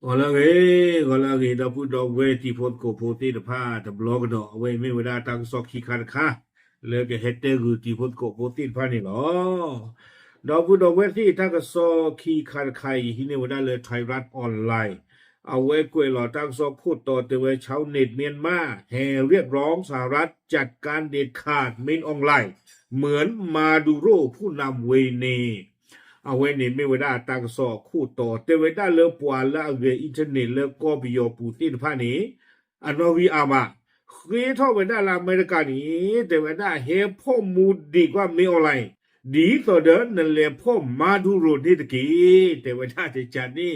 Olage, da pu dog we ti pot ko poti da pa da blog do we me wada tang sok ki kha kha le ke hette gu ti pot ko poti pa ni lo da pu dog we ti ta ka so ki kha kha hi ne wada le Thai Rat ออนไลน์เอาไว้กวยหล่อตั้งซอกพูดต่อเตไว้ชาวเน็ตเมียนมาแห่เรียกร้องสหรัฐจัดการเด็ดขาดเมนออนไลน์เหมือนมาดูโรผู้นำเวเน เอาไว้เนี่ยไม่ว่าได้ตั้งสอคู่ต่อแต่ว่าได้เลือกปวาละเวอินเทอร์เน็ตเลือกก็บิโยปูตินพานี้อันนวีอามาเคยท่อไปได้ละอเมริกานี้แต่ว่าได้เฮพ่อมูดีกว่าไม่อะไรดีต่อเดินนั่นเลยพ่อมาดูโรดนี่ตะกี้แต่ว่าได้จะจัดนี่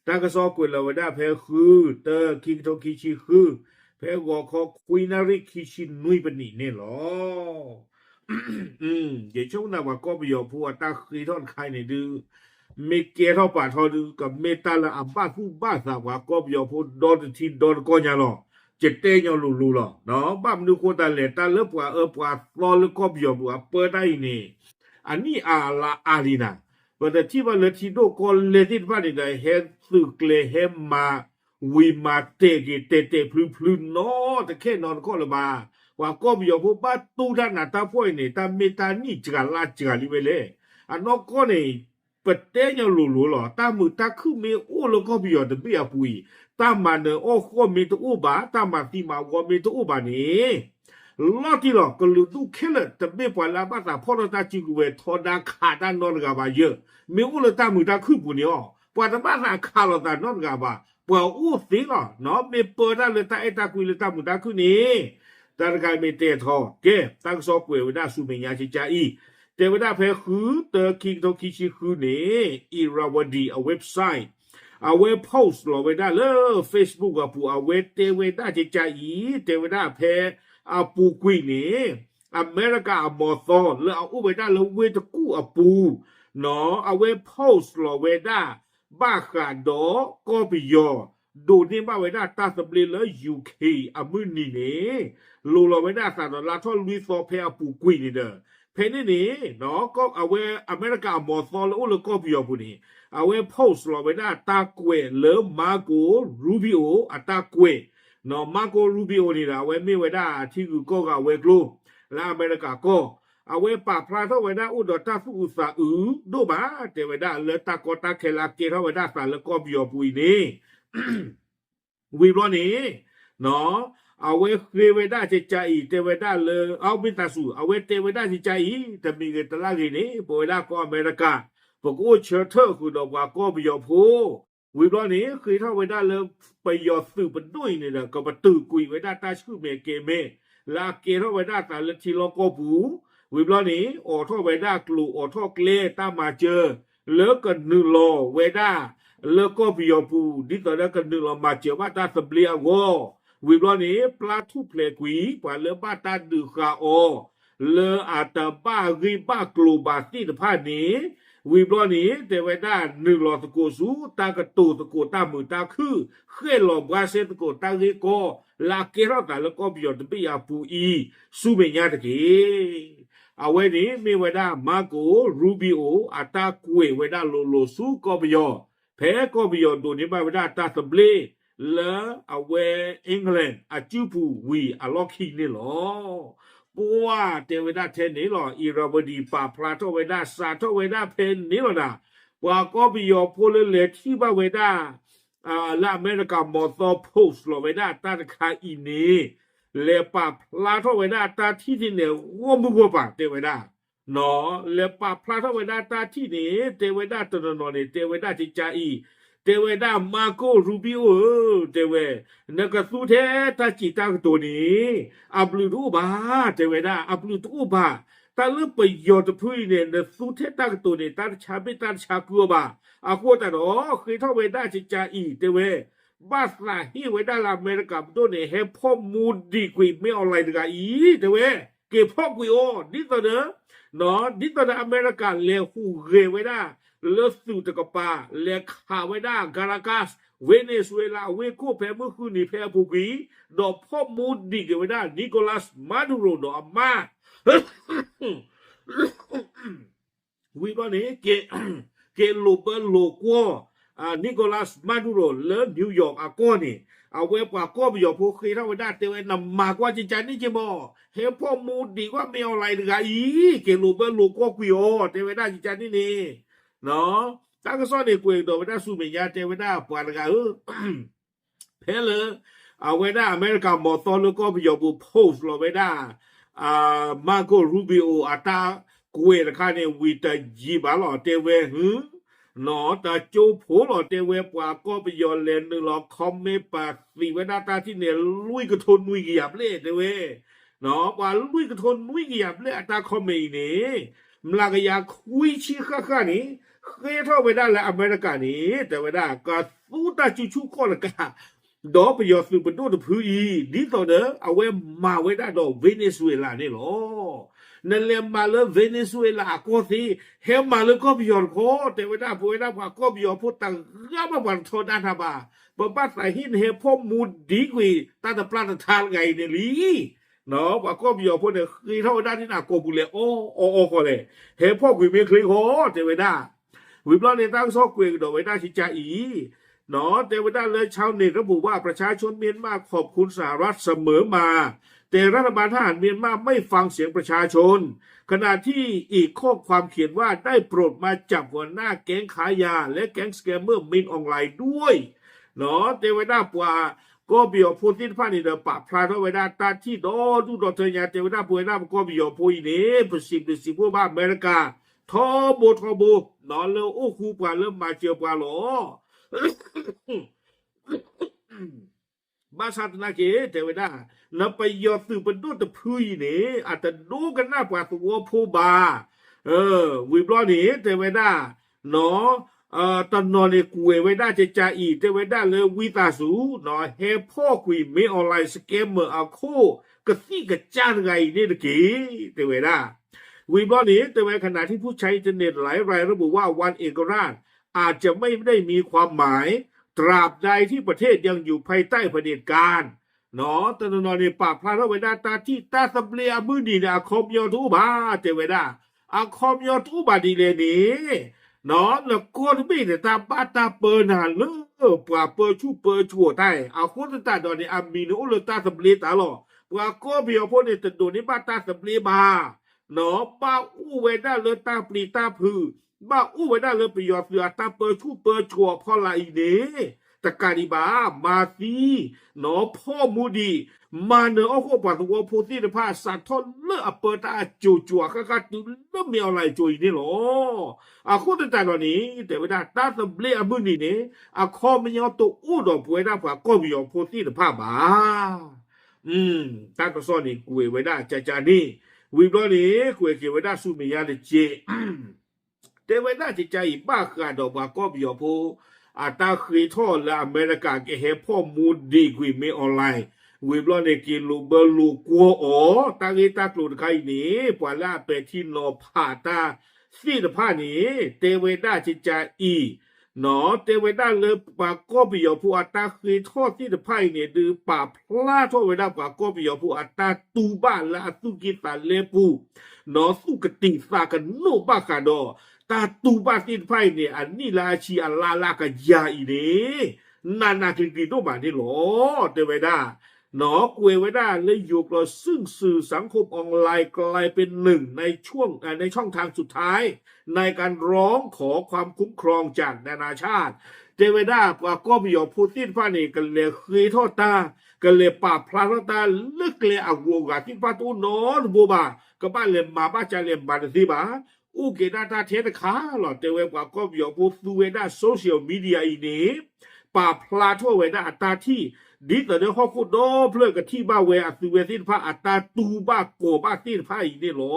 ตั้งสอกุลเราได้เพอคือเตอร์คิงโตคิชิคือเพอวอคอคุยนาริคิชินุยปนี่เนี่ยหรอเดี๋ยวช่วงนั้นว่าก็ไปยอมพูดตาคีทอนใครเนี่ยดูไม่เกี่ยวป่าทอดูกับเมตาละอับบ้าผู้บ้าสาวว่าก็ไปยอมพูดโดนทีโดนก็ยังหรอเจ็ดเตยยังรู้หรอเนาะบ้ามดูคนตาเหล่ตาเลิกว่าป่ารอแล้วก็ไปยอมว่าเปิดได้นี่อันนี้อาลาอารีนาแต่ที่ว่าเลทิโดก็เลทิว่าได้เห็นสึกเลเฮมมาวิมาเตกิเตเตพลุเนาะแต่แค่นอนก็ละมาว่าก็มีอยู่พวกบ้านตู้ด้านหน้าตาพ่อยเนี่ยตาเมตานี่จกันลาจกันลิเวเลยอันนอกก็เนี่ยเปิดเตยยังรู้หรอตามือตาคือมีโอ้แล้วก็มีอยู่แต่ไม่อาปุยตามันเนี่ยโอ้ก็มีตัวอุบาตามาที่มาว่ามีตัวอุบานี่ลอที่หรอกก็รู้ดูแค่เลยแต่ไม่ปล่อยละบ้านตาพ่อตาจิกเวทอดาขาดานอนกับว่าเยอะมีโอ้แล้วตามือตาคือปุยเนี่ยปล่อยแต่บ้านตาขาดแล้วตานอนกับว่าปล่อยอู้สิหรอเนาะไม่เปิดได้เลยตาไอ้ตาคุยเลยตามือตาคือนี่ตาการไม่เตะทอเก้ตั้งซอกเววดาสุเมียชิจาอีเทวดาเพคือเตอคิงโตคิชิคือเนี่ยอีราวดีเอาเว็บไซต์เอาเว็บโพสต์หล่อเวดาเลยเฟซบุ๊กกับปูเอาเว็บเทวดาชิจาอีเทวดาเพเอาปูกุยเนี่ยอเมริกาอมอซอนแล้วเอาอุเวดาแล้วเวตกู้เอาปูเนาะเอาเว็บโพสต์หล่อเวดาบ้าขาดดอก็ไปยอดูนี่บ้าเวดาตาสเปรย์แล้วยูเคอามือนี่เนี่ยลูเราไม่ได้สารลาทอลุยซอเพอปูกุยนี่เด้อเพนี่เนาะก็เอาไว้อเมริกามอซอแล้วก็ไปยอบุนี่เอาไว้โพสต์เราไม่ได้ตากเวเลิมมาโกรูบิโออัตากเวเนาะมาโกรูบิโอนี่ละไว้ไม่ไว้ได้ที่กูก็เอาไว้กลูแล้วอเมริกาก็เอาไว้ป่าพลาเท่าไว้ได้อุดรตาสุอุสาดูบ้าแต่ไว้ได้เลตากอตาเคลาเกเท่าไว้ได้สารแล้วก็ไปยอบุยนี่วิบล้อนี้เนาะเอาไว้เคยไว้ได้ใจเตไว้ได้เลยเอาเป็นตาสูเอาไว้เตไว้ได้ใจแต่มีเงินตลาดนี้ปล่อยได้ก็อเมริกาพวกโอ้เชิดเธอคือดอกว่าก็ไปยอมพูวิบล้อนี้เคยเท่าไว้ได้เลยไปยอมสื่อเป็นด้วยนี่แหละก็มาตื่นกุยไว้ได้ตาชื่อเมเกเมลาเกเท่าไว้ได้แต่ละทีเราก็ผูวิบล้อนี้ออกท่อไว้ได้กลูออกท่อเกล้ตามมาเจอเลิกกันนึงรอไว้ได้แล้วก็ไปยอมพูดิตอนนั้นกันนึงเรามาเจอว่าตาสเปรียโววิบล้อนี้ปลาทุเพลกุยปลาเลบ้าตาดือคาโอเลอาตาบ้ารีบ้ากลูบาตีตผ้านี้วิบล้อนี้แต่ไว้ได้หนึ่งหลอตะโกสูตากระตูตะโกตามือตาคือเคลื่อนหลอบวาเซตะโกตาเรโกลาเกรอตาแล้วก็บิยอดปิยาปูอีสูเมญาตะเกเอาไว้นี้มีไว้ได้มาโกรูบิโออาตาคุยไว้ได้โลโลสูก็บิยอแพ้ก็บิยอตัวนี้มาไว้ได้ตาสเบลเลเอาเวอังกฤษอาจูปูวีอาล็อกฮีนี่หรอปัวเทวดาเทนนี่หรออีราบดีป่าพลาโตเวดาซาโตเวดาเพนนี่หรอนะว่าก็บิยอโพลเลที่บ้าเวดาละอเมริกามอตอโพสหรอเวดาตาคาอินีเลป่าพลาโตเวดาตาที่เนี่ยว่ามุกป่าเทวดาเนาะเลป่าพลาโตเวดาตาที่นี่เทวดาตนนนเนี่ยเทวดาจิจาอีเทวดามาโกรูบิโอเทวนักสู้แท้ตาจิตาตัวนี้อับลูรูบาเทวดาอับลูตูบาตาเลือกไปยอดพูดเนี่ยนักสู้แท้ตาตัวนี้ตาชาเปตาชากัวบาอากัวแต่หรอเคยเท่าเวดาจิจาอีเทวบาสลาฮีเวดาลาอเมริกาตัวนี้ให้พ่อมูดดีกว่าไม่ออนไลน์ดีกว่าอีเทวเก็บพ่อกุยโอดิตัวเนอะเนาะดิตัวเนอเมริกาเลี้ยหูเกเวดาเลสูตะกปาเลขาไว้ได้การากัสเวเนซุเอลาเวโคแพ้เมื่อคืนนี้แพ้ผูกีดอกพ่อมูดดิกไว้ได้นิโคลัสมาดูโรดอกมาวิบวันนี้เกโลเบโลกัว นิโคลัสมาดูโรเลนนิวยอร์กก็นี่เอาเว็บกว่าก็ไปอยู่ผู้คุยเท่าได้เตเวนำมากว่าจริงๆนี่จะบอกเฮ้พ่อมูดีกว่าไม่เอาอะไรเลยอีเกลูเบอร์ลูก็คุยโอเตเวนได้จริงๆนี่เนาะตั้งก็ซ้อนในคุยโดยไม่ได้สู้เมียเตเวนได้ปวดกันเพลเลยเอาไว้ได้อเมริกาหมดตอนแล้วก็ไปอยู่ผู้โพสต์เราไว้ได้มาโกรูบิโออัตราคุยราคาเนี่ยวิตาจีบาลอเตเวนเนาะแต่จูโผล่เตเวปว่าก็ไปย้อนเลนนึงหรอกคอมเมปาสีเวนาตาที่เนี่ยลุยกระทนลุยเกียบเล่เตเวเนาะว่าลุยกระทนลุยเกียบเล่ตาคอมเมนี่มลากยาคุยชี้ข้านี่เคยเท่าไปได้แล้วอเมริกานี่แต่ว่าได้ก็สู้ตาชูก็ละกะดอกไปยอดสืบเป็นตัวพื้นดีต่อเด้อเอาไว้มาไว้ได้ดอกเวเนซุเอลานี่หรอนั่นเรียกมาเลยเวเนซุเอลาก็สิเฮมาเลยก็พิจารณาแต่เวลาพูดได้ว่าก็พิจารณาพูดต่างก็มาวันโทษด้านทบาบ่บ้าใส่หินเฮพ่อมูดดีกว่าตั้งแต่ปลาทานไงเนี่ยลีเนาะว่าก็พิจารณาพูดเนี่ยคือเท่าด้านที่น่าโกบุเลยโอ้ก็เลยเฮพ่อกุยเมียคลิโหแต่เวลาวิบล้อในตั้งซอกกุยโดยเวลาชิจาอีเนาะแต่เวลาเลยชาวเน็ตระบุว่าประชาชนเมียนมาขอบคุณสหรัฐเสมอมาแต่รัฐบาลทหารเมียนมาไม่ฟังเสียงประชาชนขณะที่อีกข้อความเขียนว่าได้โปรดมาจับหัวหน้าแก๊งขายาและแก๊งสแกมเมอร์มินออนไลน์ด้วยเนาะแต่เวลาปัวก็เบียวพูดที่ผ่านนี่เดปะพลาดเวลาตาที่ดอดูดอเทียแต่เวลาปัวหน้าก็เบียวพูดนี่ประสิทธิ์พวกบ้านอเมริกาทอโบเนาะเลยโอ้คูปัวเริ่มมาเจียวปัวหรอบ้าสัตว์นักเก๋แต่เวลานับไปยอดสื่อเป็นตัวตะพื้นนี่อาจจะดูกันหน้าปวดหัวผู้บาวิบล้อนี่แต่เวลาเนาะตอนนอนในกูเวลาจะจ่าอีแต่เวลาเลยวิตาสูเนาะเฮพ่อคุยไม่ออนไลน์สแกมเมอร์เอาโคกระซี่กระจ้างไงนี่ตะกี้แต่เวลาวิบล้อนี่แต่เวลาขณะที่ผู้ใช้อินเทอร์เน็ตหลายรายระบุว่าวันเอกราชอาจจะไม่ได้มีความหมายตราบใดที่ประเทศยังอยู่ภายใต้เผด็จการเนาะตอนนอนในป่าพลาดเวลาตาที่ตาสเปลียมือดีนะคอมยอทูบาเตเวดาคอมยอทูบาดีเลยนี่เนาะแล้วก็ไม่ได้ตาบ้าตาเปินหันเลยป่าเปิดชูเปิดชัวใต้คนตาดอนในอามีโนเลตาสเปลียตาหรอป่าก็เบียวพวกเนี่ยตะโดนในบ้าตาสเปลียบาเนาะป้าอู้เวดาเลยตาปลีตาพือบ้าอู้เวดาเลยไปยอดเสือตาเปิดชูเปิดชัวพอละอีเน่ตะการิบามาซีเนาะพ่อมูดีมาเนอโคปัตวัวพูดที่ในภาษาทอนเลือเปิดตาจั่วก็ตุเลือมีอะไรจุยนี่หรอคนต่างๆเหล่านี้แต่เวลาตาสเปลี่ยมือนี่เนี่ยคอมันยังตัวอู้ดอกป่วยได้ผ่าก็มีพูดที่ในภาพบ้าตาก็ซ่อนนี่กุยไว้ได้จานี่วิบล้อนี้กุยเกี่ยวไว้ได้สู้มียาเลยเจแต่ไว้ได้ใจบ้าขาดอกว่าก็มีพูตาเคยทอดและอเมริกาเกเฮพ่อมูดดีกว่าไม่ออนไลน์วิบล้อในกินลูเบอร์ลูกัวตาเกตากลุดใครนี้ปวาลาเปที่นอผ่าตาสีดผ้านี้เตเวด้าจิจาอีเนาะเตเวด้าเลยปากก็ไปยอผู้ตาเคยทอดสีดผ้าเนี่ยดื้อป่าพลาทอดเวด้าปากก็ไปยอผู้ตาตูบ้านละสุกิตาเลปูเนาะสุกติสากันโนบ้าคาดอตาตูบาตินไฟเนี่ยอันนี้ลาชีอัลลาลากะยาอีเนี่ยนาคิงกิโนมานี่หรอเตเวด้าเนาะกวยไว้ได้เลยอยู่กับซึ่งสื่อสังคมออนไลน์กลายเป็นหนึ่งในช่องทางสุดท้ายในการร้องขอความคุ้มครองจากนานาชาติเตเวด้าก็มีพูดที่ฟ้านี่กันเลยเคยทอดตากันเลยป่าพลาดตาลึกเลยอาวัวกาที่ฟ้าตูนอนบัวบาก็บ้านเลยมาบ้าจะเลยมาที่บ้าอูเกดาตาเทนขาหลอดเตเวกว่าก็มีพูดดูเวด้าโซเชียลมีเดียอีนี้ป่าพลาทั่วเวด้าอัตราที่ดีแต่เดี๋ยวเขาคุดโดเพลิดกับที่บ้าเวอัตุเวสินพระอัตราตูบ้าโกบ้าสินพระอีนี่หรอ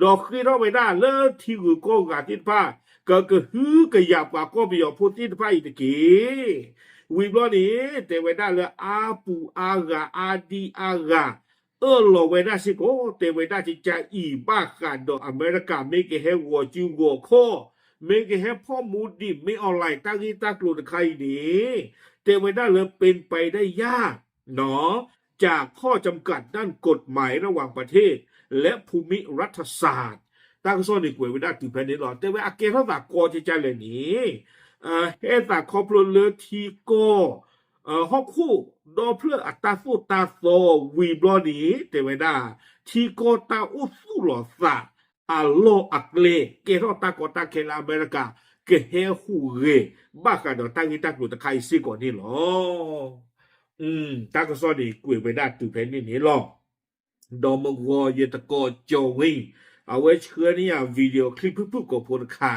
ดอกคือเราไม่ได้เลิศที่กูโกกับสินพระก็ฮือกระยับว่าก็มีพูดสินพระอีตะกี้วิบล้อนี้แต่เวด้าเลยอาปูอากาอาดีอากาโลเวด้าสิโกแต่เวด้าที่จะอีบ้ากันดอกอเมริกาไม่เกเฮวัวจิงวัวโคไม่เกเฮพ่อมูดิไม่ออนไลน์ตั้งที่ตั้งกลุ่มใครนี้แต่เวด้าเลยเป็นไปได้ยากเนาะจากข้อจำกัดด้านกฎหมายระหว่างประเทศและภูมิรัฐศาสตร์ตั้งซ่อนในกวยเวด้าถึงแผ่นดินหลอดแต่ว่าอาเกะเขาแบบกอใจเลยนี้ เฮตาคอพลเลทีโกฮอกคู่ดอเพลอัตตาฟูตาโซวีบลอนีเตเวดาทีโกตาอุสุลอซาอาโลอักเลเกโรตากอตาเคลาอเมริกาเกเฮฮูเรบ้ากันดอตั้งนี้ตั้งอยู่ตะไคซิก่อนนี่หรอตากสอดีกุยไปได้ตุเพนนี่หรอดอมวอเยตะโกโจวิงเอาไว้เชื่อนี่วิดีโอคลิปพูดกับพลค่า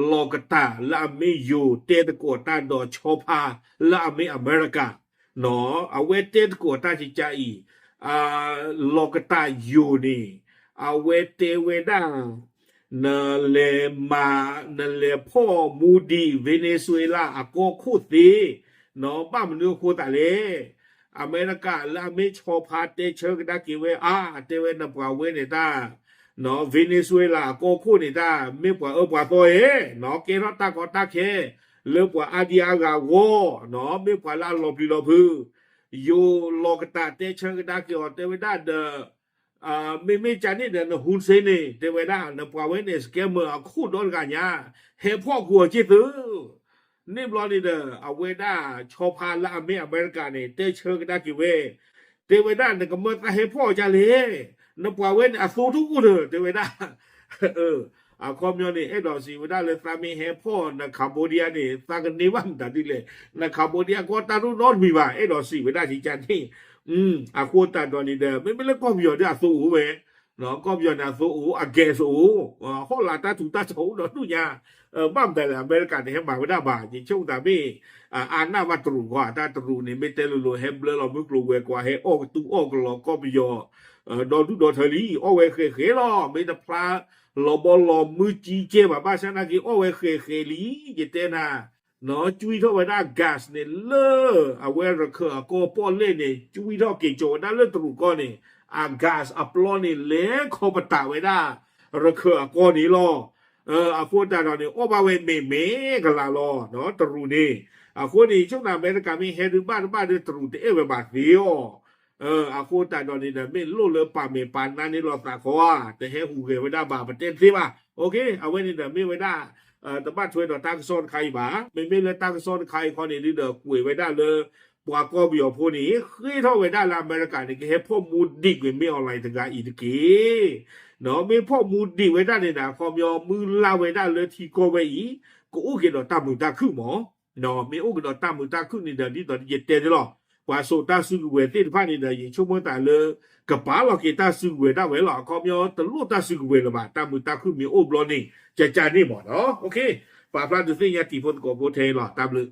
ลอกตาละไม่อยู่เตตะโกตาดอชอพาละไม่อเมริกาเนาะเอาไว้เตตะโกตาจิจายลอกตาอยู่นี่เอาไว้เตเวดานั่นเลมานั่นเลพ่อมูดีเวเนซุเอลาอากอคุตีเนาะบ้ามันดูโคตรเลยอเมริกาละไม่ชอพาเตเชกดากิเวเตเวนปาเวเนตาเนาะเวเนซุเอลาก็คู่นี่ตาไม่ปว่าปว่าตัวเนาะเกรตากอตาเคเลือกว่าอาดิอากาโวเนาะไม่ปว่าลาลอบิลอพือยู่ลอกตาเตเชกดากิอเตเวดาเดไม่จานี่เดนฮุนเซนี่เตเวดาเนปว่าเวเนสเกมคู่โดนกันยาเฮพ่อกัวจิตือนี่บลอนี่เดอเวดาชอพาละอเมริกาเนี่ยเตเชกดากิเวเตเวดาเนี่ยก็มาเฮพ่อจาเลยนปว่าเวนสูทุกคนเตเวดาคอมยอนี่ดอสิเวดาเลยตามีเฮพ่อนะคัมโบเดียนี่ตากันนิวันตัดดิเลยนะคัมโบเดียก็ตารุนอนมีว่าดอสิเวดาจิจันที่โคตาดอนี่เดไม่เล่นคอมยอนี่สูเวเนาะคอมยอนี่สูเกสูฮอลาตาถูตาโฉเนาะทุกอย่างบ้ามแต่ละอเมริกันเนี่ยมาเวดาบ่าจิช่วงตามีหน้ามาตรูกว่าตาตรูนี่ไม่เตลุเฮเบลเราไม่กลัวกว่าเฮออกตู้ออกหลอกก็ไม่ยอดอนทุดอนเทลีโอเวเคลอไม่ตะพลาลอบอลอมือจีเจแบบบ้านฉันนะกีโอเวเคลีเจเตนะเนาะจุยเท่าไว้ได้ก๊าซเนี่ยเลอเวรเคอก็ปอนเล่เนี่ยจุยเท่าเก่งโจนั่นเลตรูก็เนี่ยก๊าซอัปลอนี่เล็กเขาปะตาไว้ได้ระเคอก็นี่ลอพูดแต่ตอนนี้โอบาเวเมกันละลอเนาะตรูนี่คนนี้ช่วงนั้นอเมริกามีเฮดึบ้านเดือตรูเตเวบาเดียวพูดแต่ตอนนี้เนี่ยไม่รู้เลยป่าเมปานนั่นนี่เราตาเขาว่าแต่เฮหูเกไว้ได้บาประเทศสิป่ะโอเคเอาไว้นี่เนี่ยไม่ไว้ได้แต่บ้านช่วยต่อตั้งโซนใครบ้าไม่เลยตั้งโซนใครคนนี้นี่เด้อกุยไว้ได้เลยปวกก็เบียวพวกนี้เคยเท่าไว้ได้ละอเมริกาเนี่ยเฮพ่อมูดดิกไม่เอาอะไรถึงกับอีกทีเนาะไม่พ่อมูดดิไว้ได้เนี่ยนะพอมีมือลาไว้ได้เลยที่ก็ไว้อีก็โอเคเนาะตามมือตาขึ้นหมอเนาะไม่โอเคเนาะตามมือตาขึ้นนี่เดี๋ยวนี้ตอนเย็นเต้นหรอว่าโซตาซื้อเวทีผ่านนี่เดี๋ยวชั่วโมงแต่เลยกับป้าเราเกตาซื้อเวได้ไว้หรอก็มีตลอดตาซื้อเวละบ้าตามมือตาขึ้นมีโอบลอนี่จะจานี่หมดเนาะโอเคป้าพลาดดูสิยาตีพนกับโบเทหรอตามเลย